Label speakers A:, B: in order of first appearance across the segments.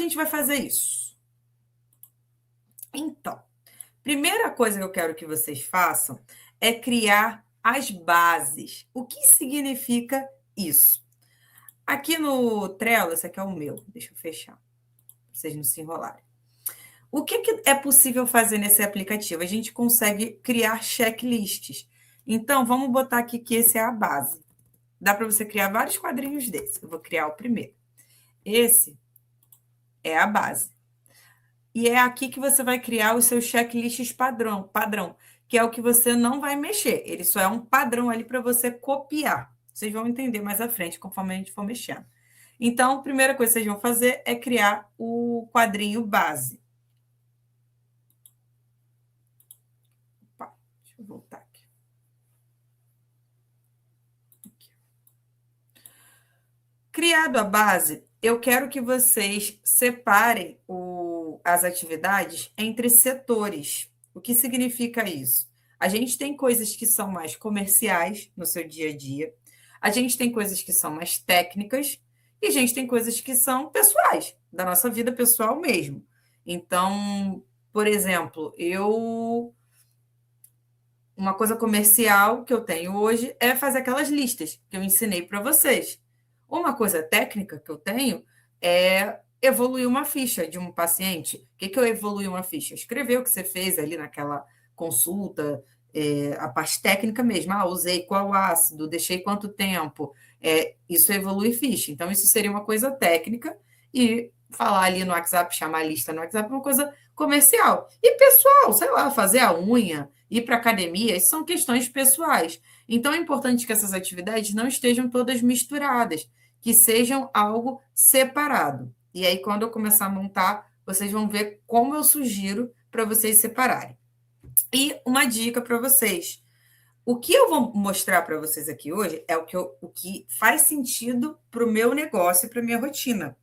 A: gente vai fazer isso? Então, primeira coisa que eu quero que vocês façam é criar as bases. O que significa isso? Aqui no Trello, esse aqui é o meu, deixa eu fechar, para vocês não se enrolarem. O que é possível fazer nesse aplicativo? A gente consegue criar checklists. Então, vamos botar aqui que esse é a base. Dá para você criar vários quadrinhos desse. Eu vou criar o primeiro. Esse é a base. E é aqui que você vai criar os seus checklists padrão, que é o que você não vai mexer. Ele só é um padrão ali para você copiar. Vocês vão entender mais à frente, conforme a gente for mexendo. Então, a primeira coisa que vocês vão fazer é criar o quadrinho base. Opa, deixa eu voltar aqui. Criado a base, eu quero que vocês separem as atividades entre setores. O que significa isso? A gente tem coisas que são mais comerciais no seu dia a dia, a gente tem coisas que são mais técnicas e a gente tem coisas que são pessoais, da nossa vida pessoal mesmo. Então, por exemplo, uma coisa comercial que eu tenho hoje é fazer aquelas listas que eu ensinei para vocês. Uma coisa técnica que eu tenho é evoluir uma ficha de um paciente. O que eu evoluir uma ficha? Escrever o que você fez ali naquela consulta, a parte técnica mesmo. Usei qual ácido, deixei quanto tempo. Isso é evoluir ficha. Então, isso seria uma coisa técnica e falar ali no WhatsApp, chamar a lista no WhatsApp, uma coisa comercial. E pessoal, sei lá, fazer a unha, ir para academia, isso são questões pessoais. Então, é importante que essas atividades não estejam todas misturadas, que sejam algo separado. E aí, quando eu começar a montar, vocês vão ver como eu sugiro para vocês separarem. E uma dica para vocês. O que eu vou mostrar para vocês aqui hoje é o que faz sentido para o meu negócio e para a minha rotina.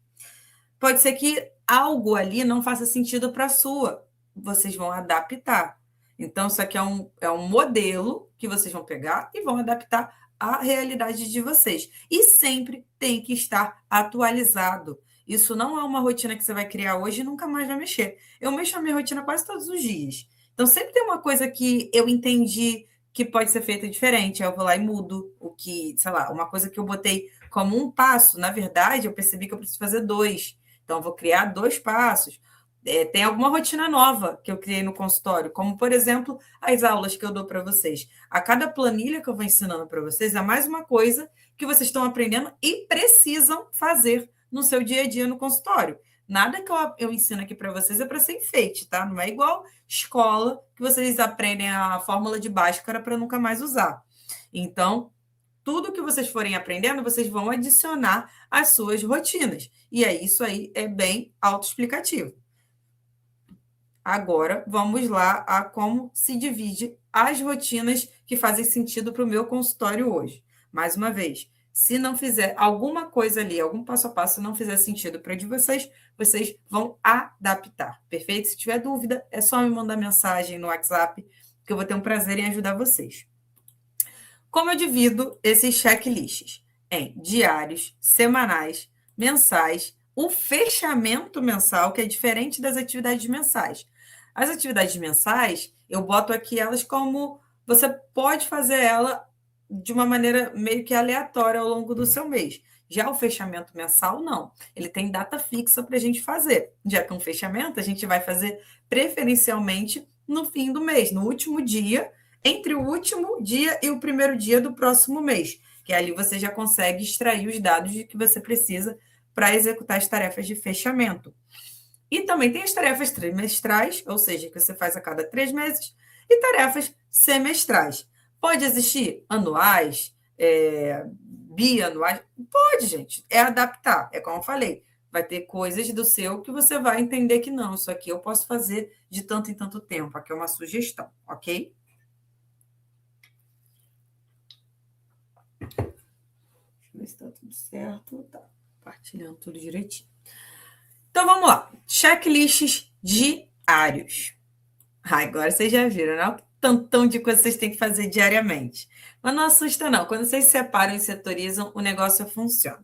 A: Pode ser que algo ali não faça sentido para a sua. Vocês vão adaptar. Então, isso aqui é um modelo que vocês vão pegar e vão adaptar à realidade de vocês. E sempre tem que estar atualizado. Isso não é uma rotina que você vai criar hoje e nunca mais vai mexer. Eu mexo na minha rotina quase todos os dias. Então, sempre tem uma coisa que eu entendi que pode ser feita diferente. Aí eu vou lá e mudo o que, sei lá, uma coisa que eu botei como um passo. Na verdade, eu percebi que eu preciso fazer 2. Então, eu vou criar 2 passos. Tem alguma rotina nova que eu criei no consultório, como, por exemplo, as aulas que eu dou para vocês. A cada planilha que eu vou ensinando para vocês é mais uma coisa que vocês estão aprendendo e precisam fazer no seu dia a dia no consultório. Nada que eu ensino aqui para vocês é para ser enfeite, tá? Não é igual escola que vocês aprendem a fórmula de Bhaskara para nunca mais usar. Então, tudo que vocês forem aprendendo, vocês vão adicionar às suas rotinas. E aí, isso aí é bem autoexplicativo. Agora, vamos lá a como se divide as rotinas que fazem sentido para o meu consultório hoje. Mais uma vez, se não fizer alguma coisa ali, algum passo a passo não fizer sentido para de vocês, vocês vão adaptar, perfeito? Se tiver dúvida, é só me mandar mensagem no WhatsApp, que eu vou ter um prazer em ajudar vocês. Como eu divido esses checklists? Em diários, semanais, mensais, o fechamento mensal, que é diferente das atividades mensais. As atividades mensais, eu boto aqui elas como você pode fazer ela de uma maneira meio que aleatória ao longo do seu mês. Já o fechamento mensal, não. Ele tem data fixa para a gente fazer. Já que um fechamento, a gente vai fazer preferencialmente no fim do mês, no último dia, entre o último dia e o primeiro dia do próximo mês, que ali você já consegue extrair os dados de que você precisa para executar as tarefas de fechamento. E também tem as tarefas trimestrais, ou seja, que você faz a cada 3 meses, e tarefas semestrais. Pode existir anuais, bianuais? Pode, gente. É adaptar. É como eu falei. Vai ter coisas do seu que você vai entender que não, isso aqui eu posso fazer de tanto em tanto tempo. Aqui é uma sugestão, ok? Deixa eu ver se está tudo certo. Tá compartilhando tudo direitinho. Então, vamos lá. Checklists diários. Agora vocês já viram, né? O tantão de coisas vocês têm que fazer diariamente. Mas não assusta, não. Quando vocês separam e setorizam, o negócio funciona.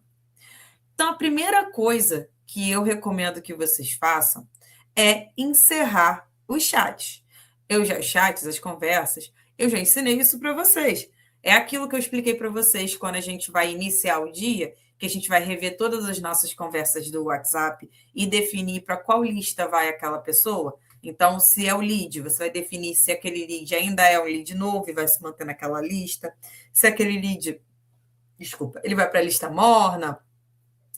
A: Então, a primeira coisa que eu recomendo que vocês façam é encerrar os chats. Os chats, as conversas, eu já ensinei isso para vocês. É aquilo que eu expliquei para vocês quando a gente vai iniciar o dia, que a gente vai rever todas as nossas conversas do WhatsApp e definir para qual lista vai aquela pessoa. Então, se é o lead, você vai definir se aquele lead ainda é um lead novo e vai se manter naquela lista. Se aquele lead, desculpa, ele vai para a lista morna,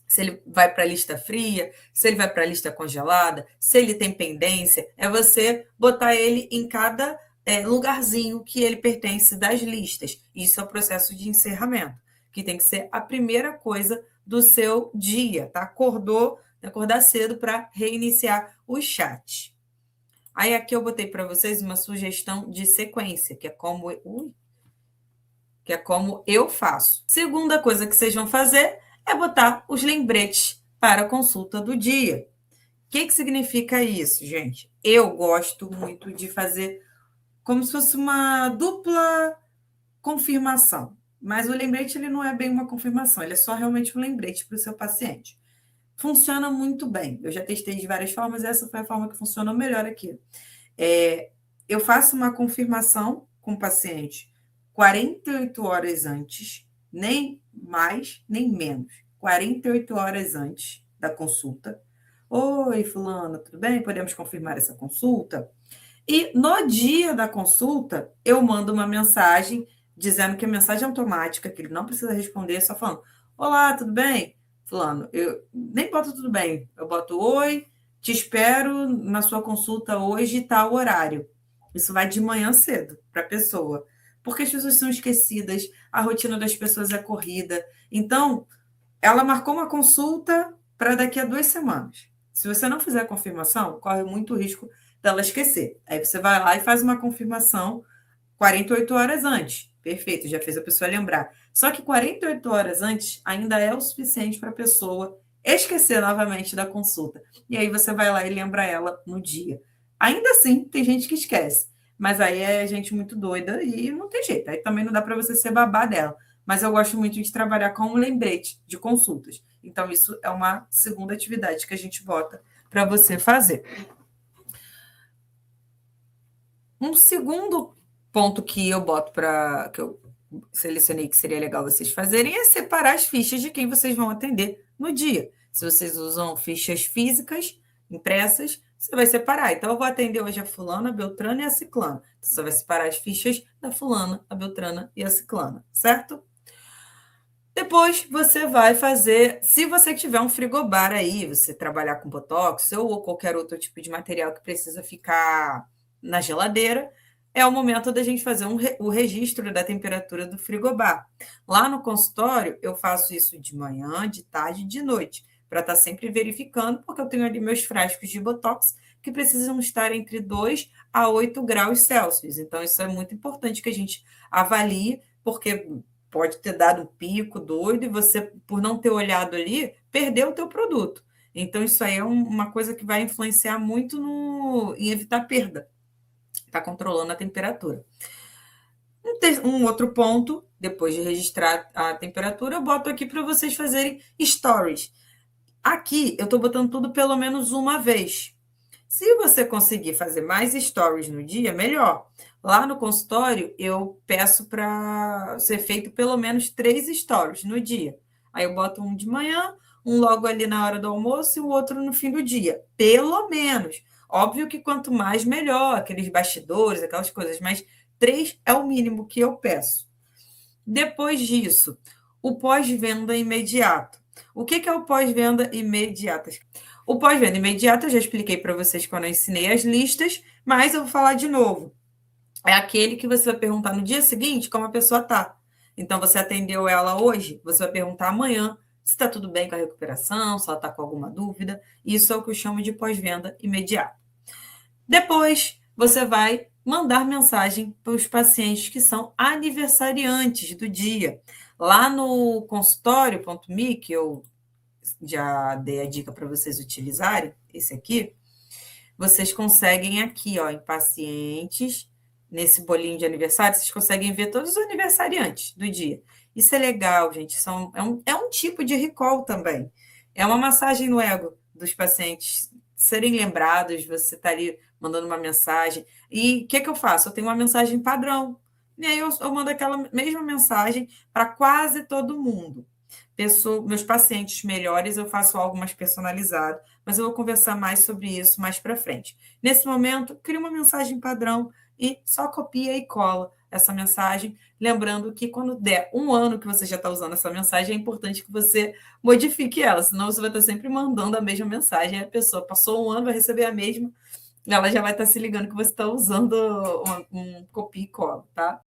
A: se ele vai para a lista fria, se ele vai para a lista congelada, se ele tem pendência, é você botar ele em cada lugarzinho que ele pertence das listas. Isso é o processo de encerramento, que tem que ser a primeira coisa do seu dia, tá? Acordar cedo para reiniciar o chat. Aí aqui eu botei para vocês uma sugestão de sequência, que é como eu faço. Segunda coisa que vocês vão fazer é botar os lembretes para a consulta do dia. O que significa isso, gente? Eu gosto muito de fazer como se fosse uma dupla confirmação. Mas o lembrete ele não é bem uma confirmação, ele é só realmente um lembrete para o seu paciente. Funciona muito bem. Eu já testei de várias formas, essa foi a forma que funcionou melhor aqui. Eu faço uma confirmação com o paciente 48 horas antes, nem mais, nem menos. 48 horas antes da consulta. Oi, fulano, tudo bem? Podemos confirmar essa consulta? E no dia da consulta, eu mando uma mensagem dizendo que a mensagem é automática, que ele não precisa responder, só falando: olá, tudo bem? Fulano, eu nem boto tudo bem, eu boto oi, te espero na sua consulta hoje, tal horário. Isso vai de manhã cedo para a pessoa, porque as pessoas são esquecidas, a rotina das pessoas é corrida. Então, ela marcou uma consulta para daqui a 2 semanas. Se você não fizer a confirmação, corre muito risco dela esquecer. Aí você vai lá e faz uma confirmação 48 horas antes. Perfeito, já fez a pessoa lembrar. Só que 48 horas antes ainda é o suficiente para a pessoa esquecer novamente da consulta. E aí você vai lá e lembra ela no dia. Ainda assim, tem gente que esquece. Mas aí é gente muito doida e não tem jeito. Aí também não dá para você ser babá dela. Mas eu gosto muito de trabalhar com um lembrete de consultas. Então, isso é uma segunda atividade que a gente bota para você fazer. Um segundo ponto que eu boto que eu selecionei que seria legal vocês fazerem é separar as fichas de quem vocês vão atender no dia. Se vocês usam fichas físicas, impressas, você vai separar. Então, eu vou atender hoje a fulana, a beltrana e a ciclana. Então, você vai separar as fichas da fulana, a beltrana e a ciclana, certo? Depois você vai fazer, se você tiver um frigobar aí, você trabalhar com botox ou qualquer outro tipo de material que precisa ficar na geladeira, é o momento da gente fazer o registro da temperatura do frigobar. Lá no consultório, eu faço isso de manhã, de tarde e de noite, para estar sempre verificando, porque eu tenho ali meus frascos de botox que precisam estar entre 2 a 8 graus Celsius. Então, isso é muito importante que a gente avalie, porque pode ter dado um pico doido e você, por não ter olhado ali, perdeu o teu produto. Então, isso aí é uma coisa que vai influenciar muito em evitar perda. Está controlando a temperatura. Um outro ponto, depois de registrar a temperatura, eu boto aqui para vocês fazerem stories. Aqui, eu estou botando tudo pelo menos uma vez. Se você conseguir fazer mais stories no dia, melhor. Lá no consultório, eu peço para ser feito pelo menos 3 stories no dia. Aí eu boto um de manhã, um logo ali na hora do almoço e o outro no fim do dia. Pelo menos. Óbvio que quanto mais, melhor. Aqueles bastidores, aquelas coisas. Mas 3 é o mínimo que eu peço. Depois disso, o pós-venda imediato. O que é o pós-venda imediata? O pós-venda imediato eu já expliquei para vocês quando eu ensinei as listas, mas eu vou falar de novo. É aquele que você vai perguntar no dia seguinte como a pessoa está. Então, você atendeu ela hoje, você vai perguntar amanhã se está tudo bem com a recuperação, se ela está com alguma dúvida. Isso é o que eu chamo de pós-venda imediato. Depois, você vai mandar mensagem para os pacientes que são aniversariantes do dia. Lá no consultório.me, que eu já dei a dica para vocês utilizarem, esse aqui, vocês conseguem aqui, ó, em pacientes, nesse bolinho de aniversário, vocês conseguem ver todos os aniversariantes do dia. Isso é legal, gente. É um tipo de recall também. É uma massagem no ego. dos pacientes serem lembrados, você está ali mandando uma mensagem. E o que eu faço? Eu tenho uma mensagem padrão. E aí eu mando aquela mesma mensagem para quase todo mundo. Meus pacientes melhores, eu faço algo mais personalizado, mas eu vou conversar mais sobre isso mais para frente. Nesse momento, cria uma mensagem padrão e só copia e cola essa mensagem, lembrando que quando der 1 ano que você já está usando essa mensagem, é importante que você modifique ela, senão você vai estar sempre mandando a mesma mensagem, e a pessoa passou 1 ano, vai receber a mesma, ela já vai estar se ligando que você está usando um copia e cola, tá?